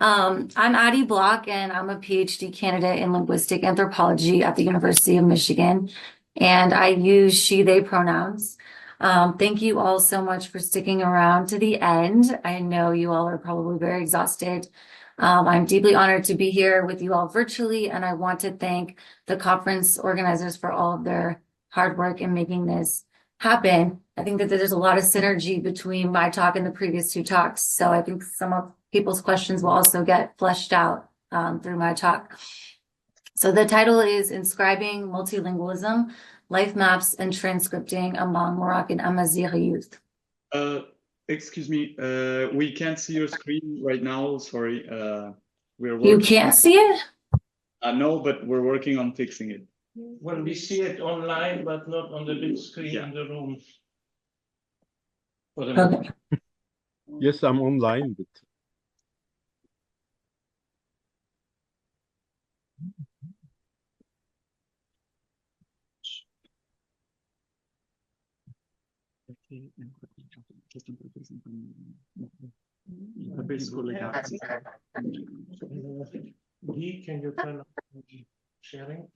I'm Addie Block, and I'm a PhD candidate in linguistic anthropology at the University of Michigan, and I use she, they pronouns. Thank you all so much for sticking around to the end. I know you all are probably very exhausted. I'm deeply honored to be here with you all virtually, and I want to thank the conference organizers for all of their hard work in making this happen. I think that there's a lot of synergy between my talk and the previous two talks, so I think some of people's questions will also get fleshed out through my talk. So the title is Inscribing Multilingualism, Lifemaps and Transcripting Among Moroccan Amazigh Youth. Excuse me, we can't see your screen right now, sorry. We're You can't see it? No, but we're working on fixing it. Well, we see it online, but not on the big screen in the room. Okay. Yes, I'm online, but Can you turn on sharing?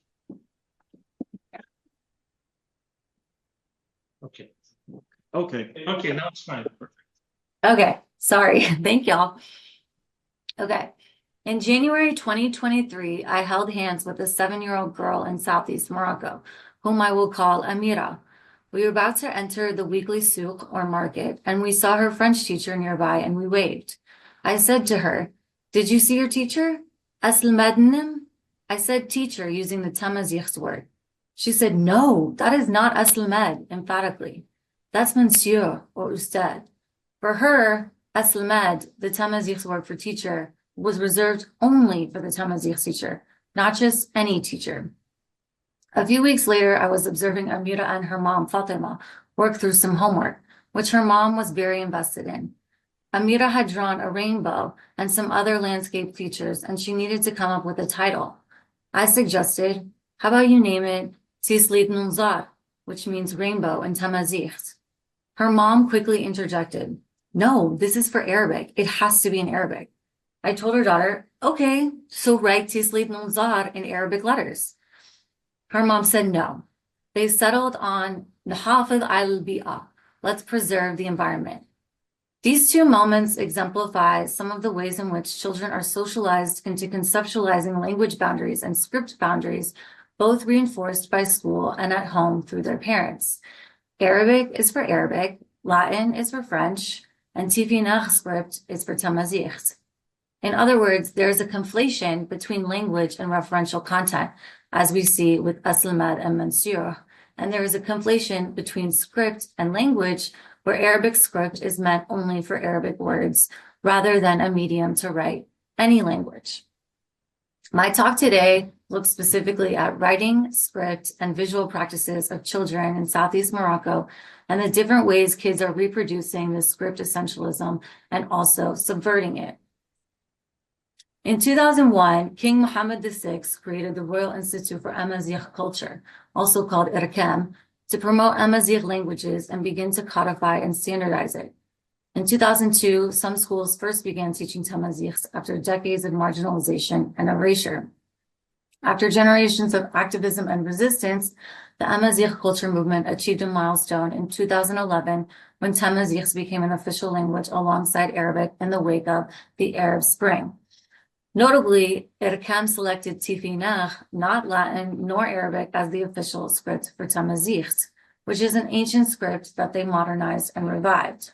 Okay. Okay, now it's fine. Perfect. Okay, sorry. Thank y'all. Okay. In January 2023, I held hands with a 7-year-old girl in Southeast Morocco, whom I will call Amira. We were about to enter the weekly souk or market, and we saw her French teacher nearby, and we waved. I said to her, "Did you see your teacher? Asl I said teacher using the Tamazigh's word. She said, "No, that is not Asl emphatically. That's monsieur or ustad." For her, Asl the Tamazigh's word for teacher, was reserved only for the Tamazigh's teacher, not just any teacher. A few weeks later, I was observing Amira and her mom, Fatima, work through some homework, which her mom was very invested in. Amira had drawn a rainbow and some other landscape features, and she needed to come up with a title. I suggested, how about you name it Tislit Nunzar, which means rainbow in Tamazight. Her mom quickly interjected, "No, this is for Arabic. It has to be in Arabic." I told her daughter, "Okay, so write Tislit Nunzar in Arabic letters." Her mom said no. They settled on Nahafid al-Bi'a. Let's preserve the environment. These two moments exemplify some of the ways in which children are socialized into conceptualizing language boundaries and script boundaries, both reinforced by school and at home through their parents. Arabic is for Arabic, Latin is for French, and Tifinagh script is for Tamazight. In other words, there is a conflation between language and referential content, as we see with Aslamad and Mansour, and there is a conflation between script and language, where Arabic script is meant only for Arabic words, rather than a medium to write any language. My talk today looks specifically at writing, script, and visual practices of children in Southeast Morocco, and the different ways kids are reproducing this script essentialism and also subverting it. In 2001, King Mohammed VI created the Royal Institute for Amazigh Culture, also called IRCAM, to promote Amazigh languages and begin to codify and standardize it. In 2002, some schools first began teaching Tamazighs after decades of marginalization and erasure. After generations of activism and resistance, the Amazigh culture movement achieved a milestone in 2011 when Tamazighs became an official language alongside Arabic in the wake of the Arab Spring. Notably, IRCAM selected Tifinagh, not Latin nor Arabic, as the official script for Tamazight, which is an ancient script that they modernized and revived.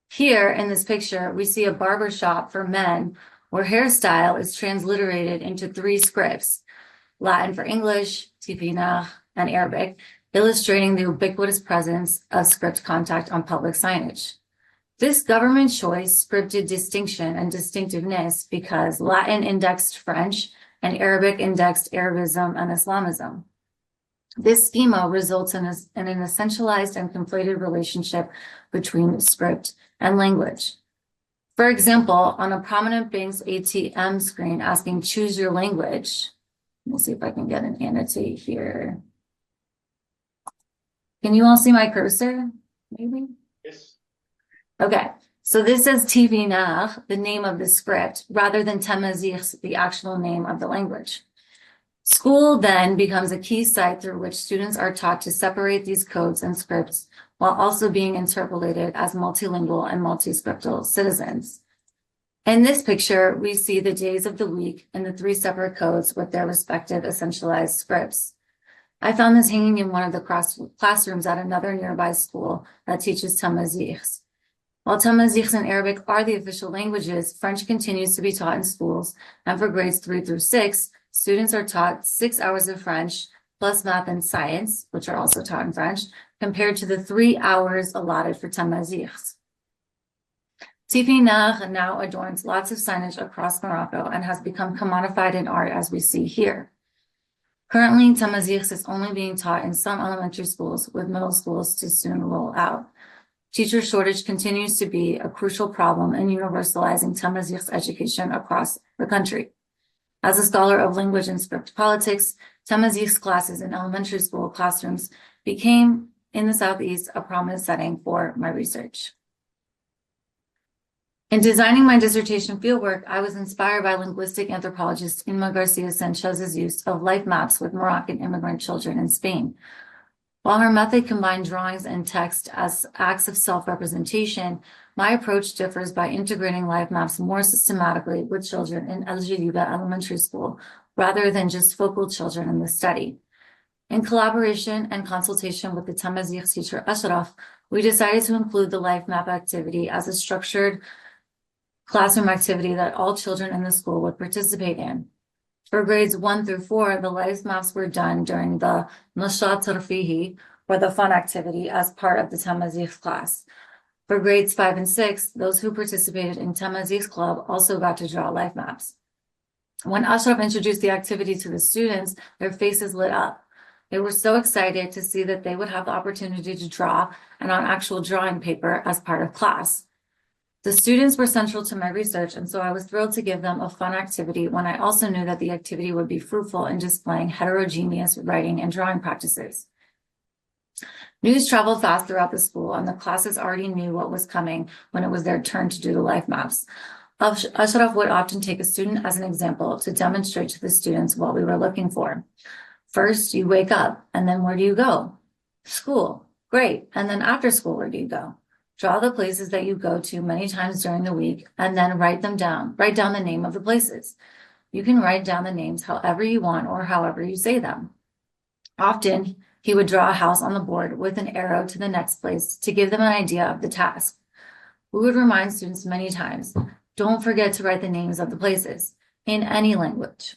Here in this picture, we see a barber shop for men where hairstyle is transliterated into 3 scripts, Latin for English, Tifinagh, and Arabic, illustrating the ubiquitous presence of script contact on public signage. This government choice scripted distinction and distinctiveness because Latin indexed French and Arabic indexed Arabism and Islamism. This schema results in an essentialized and conflated relationship between script and language. For example, on a prominent bank's ATM screen asking choose your language, let me see if I can get an annotate here. Can you all see my cursor? Maybe? Yes. Okay, So this is TV Nar, the name of the script, rather than Tamazighs, the actual name of the language. School then becomes a key site through which students are taught to separate these codes and scripts while also being interpolated as multilingual and multiscriptal citizens. In this picture, we see the days of the week in the 3 separate codes with their respective essentialized scripts. I found this hanging in one of the classrooms at another nearby school that teaches Tamazighs. While Tamazighs and Arabic are the official languages, French continues to be taught in schools, and for grades 3 through 6, students are taught 6 hours of French plus math and science, which are also taught in French, compared to the 3 hours allotted for Tamazighs. TV Nar now adorns lots of signage across Morocco and has become commodified in art as we see here. Currently, Tamazighs is only being taught in some elementary schools, with middle schools to soon roll out. Teacher shortage continues to be a crucial problem in universalizing Tamazighs education across the country. As a scholar of language and script politics, Tamazighs classes in elementary school classrooms became, in the Southeast, a prominent setting for my research. In designing my dissertation fieldwork, I was inspired by linguistic anthropologist Inma Garcia Sanchez's use of life maps with Moroccan immigrant children in Spain. While her method combined drawings and text as acts of self-representation, my approach differs by integrating life maps more systematically with children in El Jadiba Elementary School, rather than just focal children in the study. In collaboration and consultation with the Tamazighs teacher Ashraf, we decided to include the life map activity as a structured classroom activity that all children in the school would participate in. For grades 1 through 4, the life maps were done during the Nashat Tarfihi, or the fun activity, as part of the Tamazighs class. For grades 5 and 6, those who participated in Tamazighs Club also got to draw life maps. When Ashraf introduced the activity to the students, their faces lit up. They were so excited to see that they would have the opportunity to draw and on actual drawing paper as part of class. The students were central to my research, and so I was thrilled to give them a fun activity when I also knew that the activity would be fruitful in displaying heterogeneous writing and drawing practices. News traveled fast throughout the school, and the classes already knew what was coming when it was their turn to do the life maps. Ashraf would often take a student as an example to demonstrate to the students what we were looking for. First, you wake up, and then where do you go? School. Great. And then after school, where do you go? Draw the places that you go to many times during the week, and then write them down. Write down the name of the places. You can write down the names however you want or however you say them. Often, he would draw a house on the board with an arrow to the next place to give them an idea of the task. We would remind students many times, don't forget to write the names of the places in any language.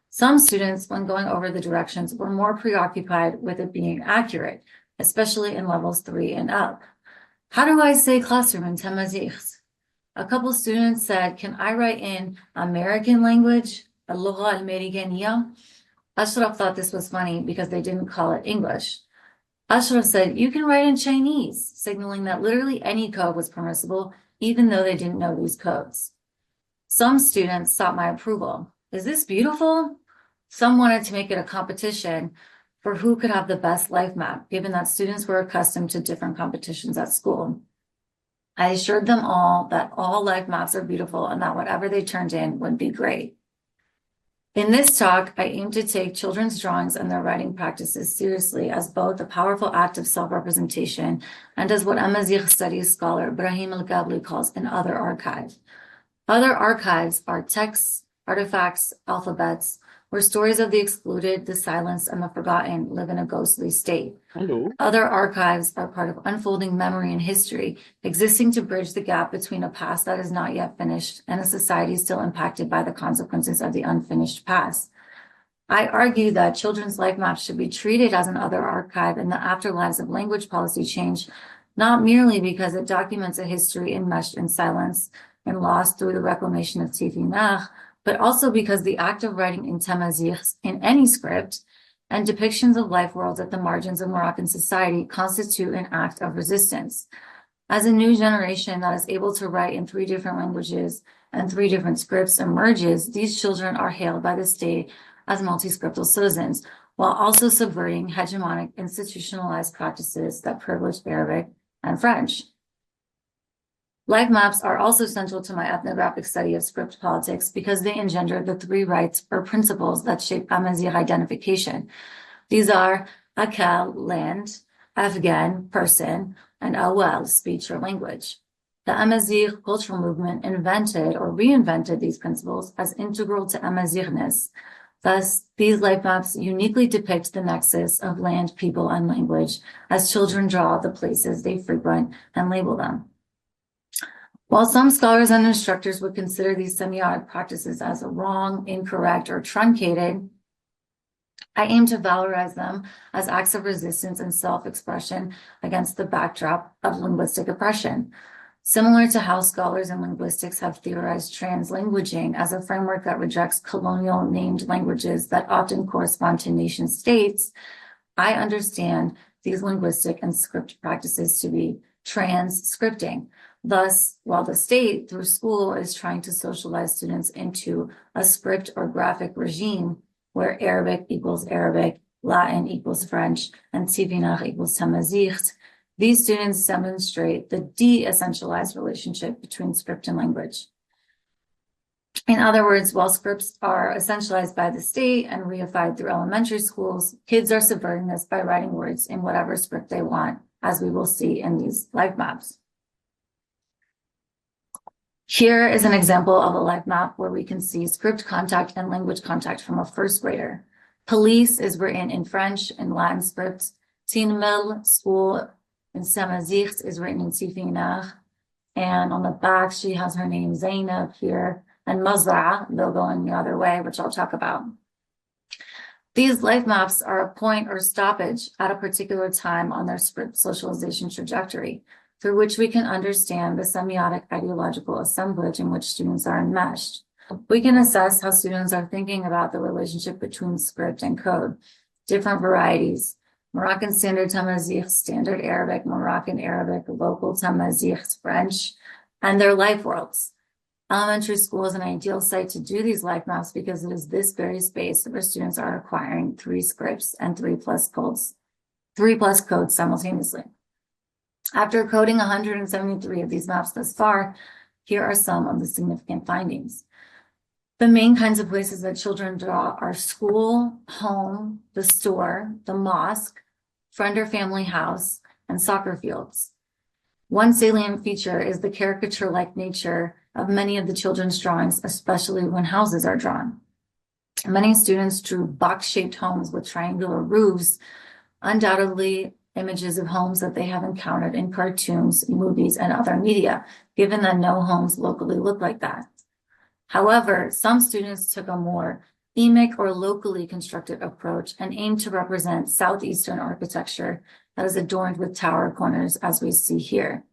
Some students, when going over the directions, were more preoccupied with it being accurate, especially in levels 3 and up. How do I say classroom in Tamazighs? A couple students said, can I write in American language, اللغة الأمريكية? Ashraf thought this was funny because they didn't call it English. Ashraf said, you can write in Chinese, signaling that literally any code was permissible, even though they didn't know these codes. Some students sought my approval. Is this beautiful? Some wanted to make it a competition for who could have the best life map, given that students were accustomed to different competitions at school. I assured them all that all life maps are beautiful and that whatever they turned in would be great. In this talk, I aim to take children's drawings and their writing practices seriously as both a powerful act of self-representation and as what Amazigh studies scholar Brahim Al-Gabli calls an other archive. Other archives are texts, artifacts, alphabets, where stories of the excluded, the silenced, and the forgotten live in a ghostly state. Hello. Other archives are part of unfolding memory and history, existing to bridge the gap between a past that is not yet finished and a society still impacted by the consequences of the unfinished past. I argue that children's life maps should be treated as an other archive in the afterlives of language policy change, not merely because it documents a history enmeshed in silence and lost through the reclamation of Tifinagh, but also because the act of writing in Tamazighs in any script and depictions of life worlds at the margins of Moroccan society constitute an act of resistance. As a new generation that is able to write in 3 different languages and 3 different scripts emerges, these children are hailed by the state as multiscriptal citizens, while also subverting hegemonic institutionalized practices that privilege Arabic and French. Life maps are also central to my ethnographic study of script politics because they engender the three rights or principles that shape Amazigh identification. These are Akel, land, Afghan, person, and Awel, speech or language. The Amazigh cultural movement invented or reinvented these principles as integral to Amazighness. Thus, these life maps uniquely depict the nexus of land, people, and language as children draw the places they frequent and label them. While some scholars and instructors would consider these semiotic practices as wrong, incorrect, or truncated, I aim to valorize them as acts of resistance and self-expression against the backdrop of linguistic oppression. Similar to how scholars in linguistics have theorized translanguaging as a framework that rejects colonial named languages that often correspond to nation states, I understand these linguistic and script practices to be transcripting. Thus, while the state, through school, is trying to socialize students into a script or graphic regime where Arabic equals Arabic, Latin equals French, and Tifinagh equals Tamazight, these students demonstrate the de-essentialized relationship between script and language. In other words, while scripts are essentialized by the state and reified through elementary schools, kids are subverting this by writing words in whatever script they want, as we will see in these life maps. Here is an example of a life map where we can see script contact and language contact from a first grader. Police is written in French and Latin script. Tinmel, school, in Tamazight is written in Tifinagh. And on the back, she has her name Zainab here. And Mazra, they'll go in the other way, which I'll talk about. These life maps are a point or stoppage at a particular time on their script socialization trajectory, through which we can understand the semiotic ideological assemblage in which students are enmeshed. We can assess how students are thinking about the relationship between script and code, different varieties, Moroccan Standard Tamazight, Standard Arabic, Moroccan Arabic, local Tamazight, French, and their life worlds. Elementary school is an ideal site to do these life maps because it is this very space where students are acquiring 3 scripts and 3 plus codes simultaneously. After coding 173 of these maps thus far, here are some of the significant findings. The main kinds of places that children draw are school, home, the store, the mosque, friend or family house, and soccer fields. One salient feature is the caricature-like nature of many of the children's drawings, especially when houses are drawn. Many students drew box-shaped homes with triangular roofs, undoubtedly images of homes that they have encountered in cartoons, movies, and other media, given that no homes locally look like that. However, some students took a more emic or locally constructed approach and aimed to represent Southeastern architecture that is adorned with tower corners, as we see here.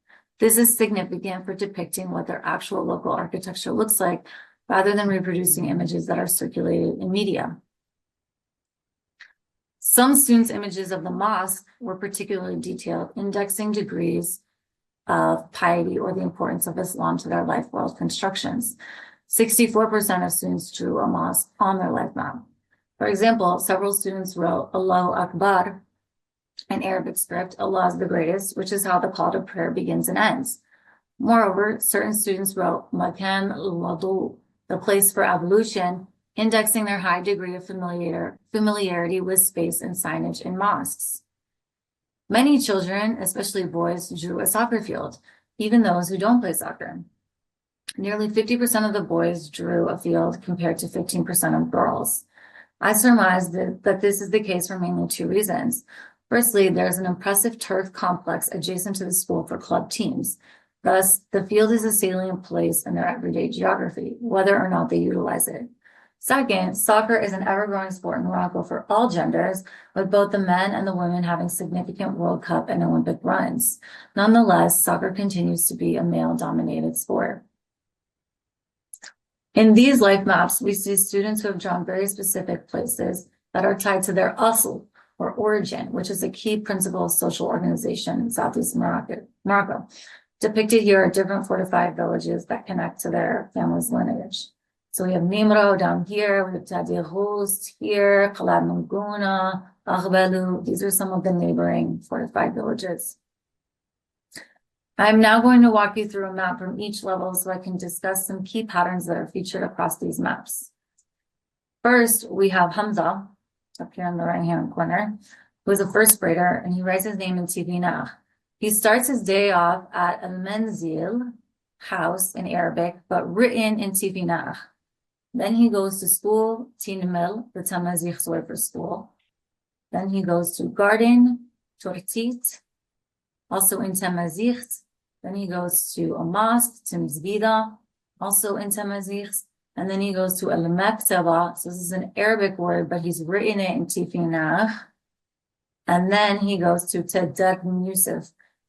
This is significant for depicting what their actual local architecture looks like, rather than reproducing images that are circulated in media. Some students' images of the mosque were particularly detailed, indexing degrees of piety or the importance of Islam to their life world constructions. 64% of students drew a mosque on their life map. For example, several students wrote Allahu Akbar in Arabic script, Allah is the greatest, which is how the call to prayer begins and ends. Moreover, certain students wrote Makan al-Wudu, the place for ablution, indexing their high degree of familiarity with space and signage in mosques. Many children, especially boys, drew a soccer field, even those who don't play soccer. Nearly 50% of the boys drew a field compared to 15% of girls. I surmise that this is the case for mainly 2 reasons. Firstly, there's an impressive turf complex adjacent to the school for club teams. Thus, the field is a salient place in their everyday geography, whether or not they utilize it. Second, soccer is an ever-growing sport in Morocco for all genders, with both the men and the women having significant World Cup and Olympic runs. Nonetheless, soccer continues to be a male-dominated sport. In these life maps, we see students who have drawn very specific places that are tied to their asl, or origin, which is a key principle of social organization in Southeast Morocco. Depicted here are different fortified villages that connect to their family's lineage. So we have Nimro down here, we have Tadi Host here, Khalad Munguna, Aghbelu. These are some of the neighboring fortified villages. I'm now going to walk you through a map from each level so I can discuss some key patterns that are featured across these maps. First, we have Hamza, up here in the right-hand corner, who is a first grader, and he writes his name in Tifinagh. He starts his day off at Al-Manzil, house in Arabic, but written in Tifinagh. Then he goes to school, Tinmil, the Tamazigh's word for school. Then he goes to garden, Tortit, also in Tamazight. Then he goes to a mosque, Timzbida, also in Tamazight. And then he goes to Al-Maktaba. So this is an Arabic word, but he's written it in Tifinagh. And then he goes to Taddad bin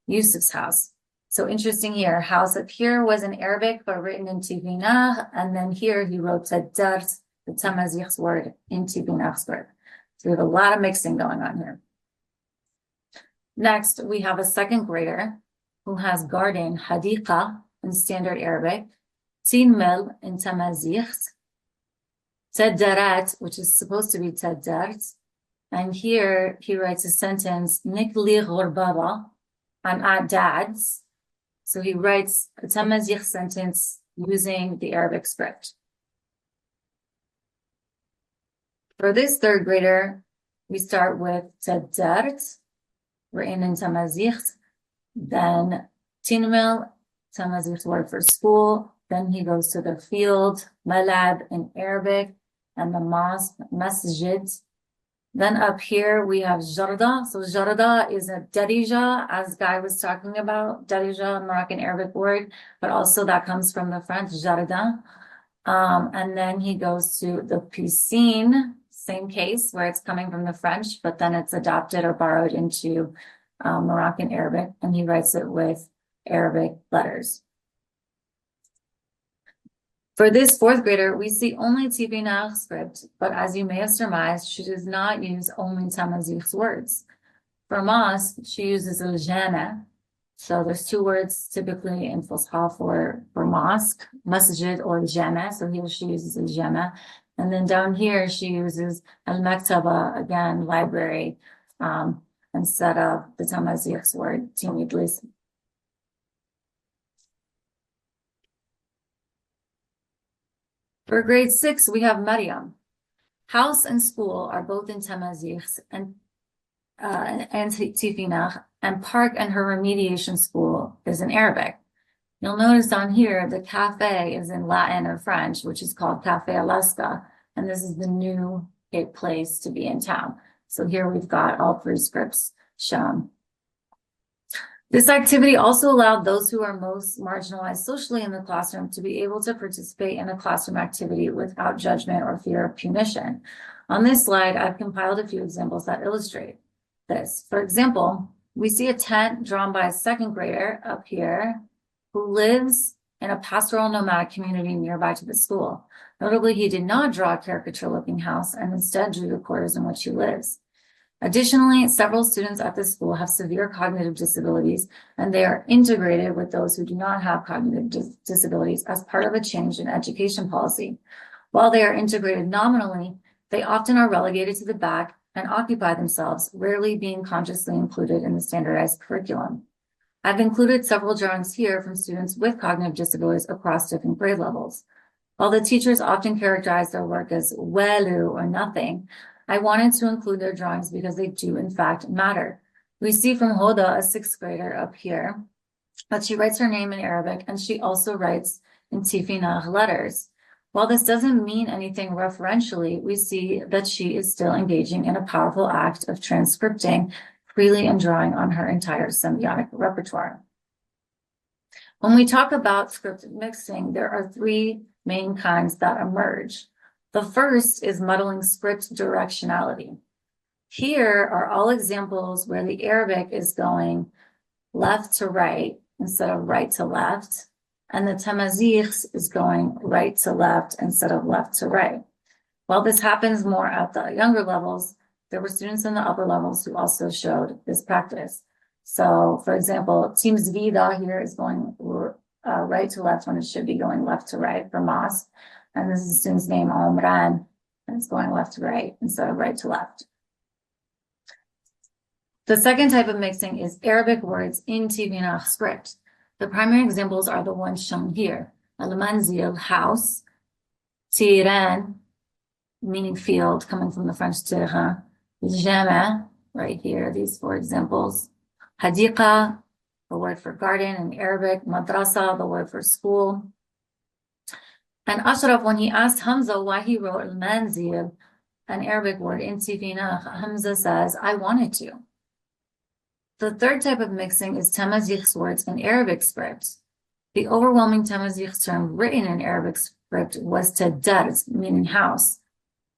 Yusuf's house. So interesting here, house up here was in Arabic, but written in Tifinagh. And then here he wrote Taddad, the Tamazigh's word, in Tifinagh's word. So we have a lot of mixing going on here. Next, we have a second grader who has garden, Hadiqa, in standard Arabic, Tinmil in Tamazigh, Taddarat, which is supposed to be Taddart. And here he writes a sentence, Nikli Ghurbaba, I'm at dad's. So he writes a Tamazigh sentence using the Arabic script. For this third grader, we start with Taddart, written in Tamazigh, then Tinmil, Tamazigh's word for school, then he goes to the field, Malab in Arabic, and the mosque, Masjid. Then up here we have Jarda. So Jarda is a Darija, as Guy was talking about, Darija, Moroccan Arabic word, but also that comes from the French, Jarda. And then he goes to the piscine, same case where it's coming from the French, but then it's adopted or borrowed into Moroccan Arabic, and he writes it with Arabic letters. For this fourth grader, we see only Tifinagh script, but as you may have surmised, she does not use only Tamazigh's words. For mosque, she uses al-jana. So there's two words typically in Fusha for mosque, masjid or jana. So here she uses al-jana. And then down here, she uses al-maktaba, again, library, instead of the Tamazigh's word, timidlis. For grade 6, we have Maryam. House and school are both in Tamazighs and Tifinagh, and park and her remediation school is in Arabic. You'll notice on here, the cafe is in Latin or French, which is called Cafe Alaska, and this is the new place to be in town. So here we've got all three scripts shown. This activity also allowed those who are most marginalized socially in the classroom to be able to participate in a classroom activity without judgment or fear of punition. On this slide, I've compiled a few examples that illustrate this. For example, we see a tent drawn by a second grader up here who lives in a pastoral nomadic community nearby to the school. Notably, he did not draw a caricature-looking house and instead drew the quarters in which he lives. Additionally, several students at this school have severe cognitive disabilities, and they are integrated with those who do not have cognitive disabilities as part of a change in education policy. While they are integrated nominally, they often are relegated to the back and occupy themselves, rarely being consciously included in the standardized curriculum. I've included several drawings here from students with cognitive disabilities across different grade levels. While the teachers often characterize their work as welu or nothing, I wanted to include their drawings because they do in fact matter. We see from Hoda, a sixth grader up here, that she writes her name in Arabic and she also writes in Tifinagh letters. While this doesn't mean anything referentially, we see that she is still engaging in a powerful act of transcripting freely and drawing on her entire semiotic repertoire. When we talk about script mixing, there are three main kinds that emerge. The first is muddling script directionality. Here are all examples where the Arabic is going left to right instead of right to left, and the Tamazighs is going right to left instead of left to right. While this happens more at the younger levels, there were students in the upper levels who also showed this practice. So, for example, Timzbida here is going right to left when it should be going left to right for mosque. And this is a student's name, Omran, and it's going left to right instead of right to left. The second type of mixing is Arabic words in Tifinagh script. The primary examples are the ones shown here. Al-manzil, house. Tiran, meaning field, coming from the French terrain. Jama, right here, these 4 examples. Hadiqa, the word for garden in Arabic. Madrasa, the word for school. And Ashraf, when he asked Hamza why he wrote al-manzil, an Arabic word, in Sifina, Hamza says, I wanted to. The third type of mixing is Tamazigh's words in Arabic script. The overwhelming Tamazigh's term written in Arabic script was tadart, meaning house.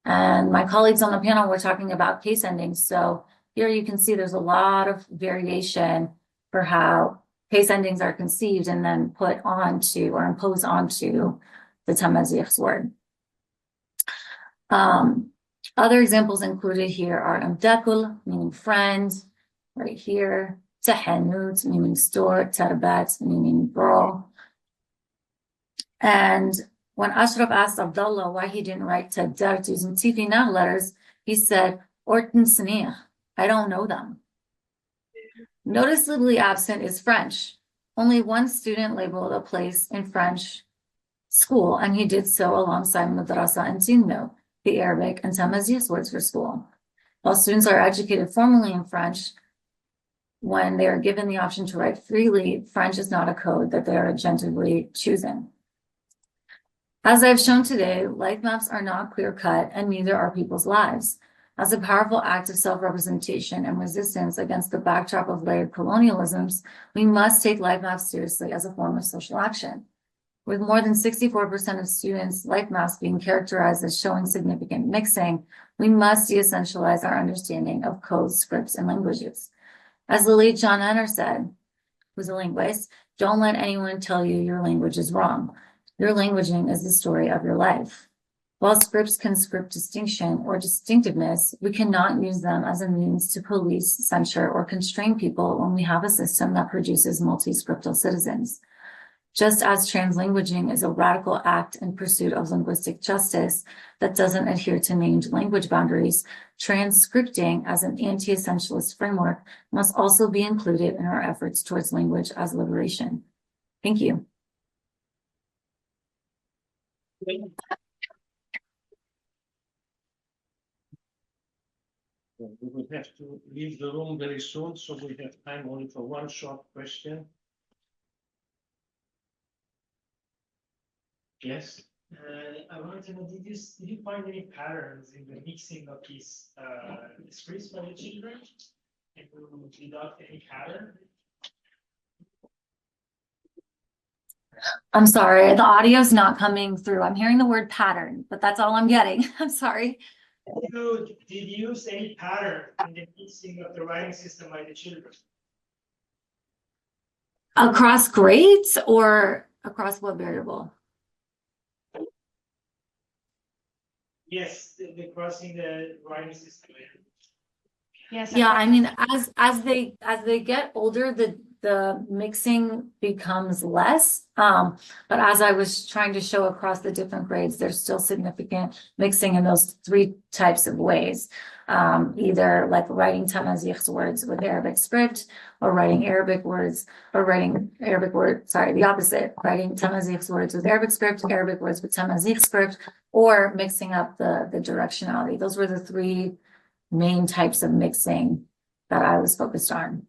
And my colleagues on the panel were talking about case endings. So here you can see there's a lot of variation for how case endings are conceived and then put onto or imposed onto the Tamazigh's word. Other examples included here are amdakul, meaning friend, right here. Tahanut, meaning store. Tarbat, meaning girl. And when Ashraf asked Abdullah why he didn't write Tadart using Tifinagh letters, he said, Orton Sanir, I don't know them. Noticeably absent is French. Only one student labeled a place in French school, and he did so alongside Madrasa and Tinno, the Arabic and Tamazigh's words for school. While students are educated formally in French, when they are given the option to write freely, French is not a code that they are agentively choosing. As I've shown today, life maps are not clear-cut, and neither are people's lives. As a powerful act of self-representation and resistance against the backdrop of layered colonialisms, we must take life maps seriously as a form of social action. With more than 64% of students' life maps being characterized as showing significant mixing, we must de-essentialize our understanding of codes, scripts, and languages. As the late John Enner said, who's a linguist, don't let anyone tell you your language is wrong. Your languaging is the story of your life. While scripts can script distinction or distinctiveness, we cannot use them as a means to police, censure, or constrain people when we have a system that produces multi-scriptal citizens. Just as translanguaging is a radical act in pursuit of linguistic justice that doesn't adhere to named language boundaries, transcripting as an anti-essentialist framework must also be included in our efforts towards language as liberation. Thank you. We will have to leave the room very soon, so we have time only for one short question. Yes. I wanted to know, did you find any patterns in the mixing of these scripts by the children? And you deduct any pattern? I'm sorry, the audio's not coming through. I'm hearing the word pattern, but that's all I'm getting. I'm sorry. Did you use any pattern in the mixing of the writing system by the children? Across grades or across what variable? Yes, the crossing the writing system. Yes. Yeah, I mean, as they get older, the mixing becomes less. But as I was trying to show across the different grades, there's still significant mixing in those 3 types of ways. Either like writing Tamazigh's words with Arabic script, or writing Arabic words, or writing Arabic words, sorry, the opposite, writing Tamazigh's words with Arabic script, Arabic words with Tamazigh's script, or mixing up the directionality. Those were the 3 main types of mixing that I was focused on.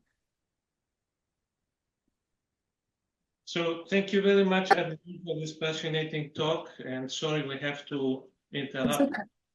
So thank you very much, Abdi, for this fascinating talk, and sorry we have to interrupt. It's okay.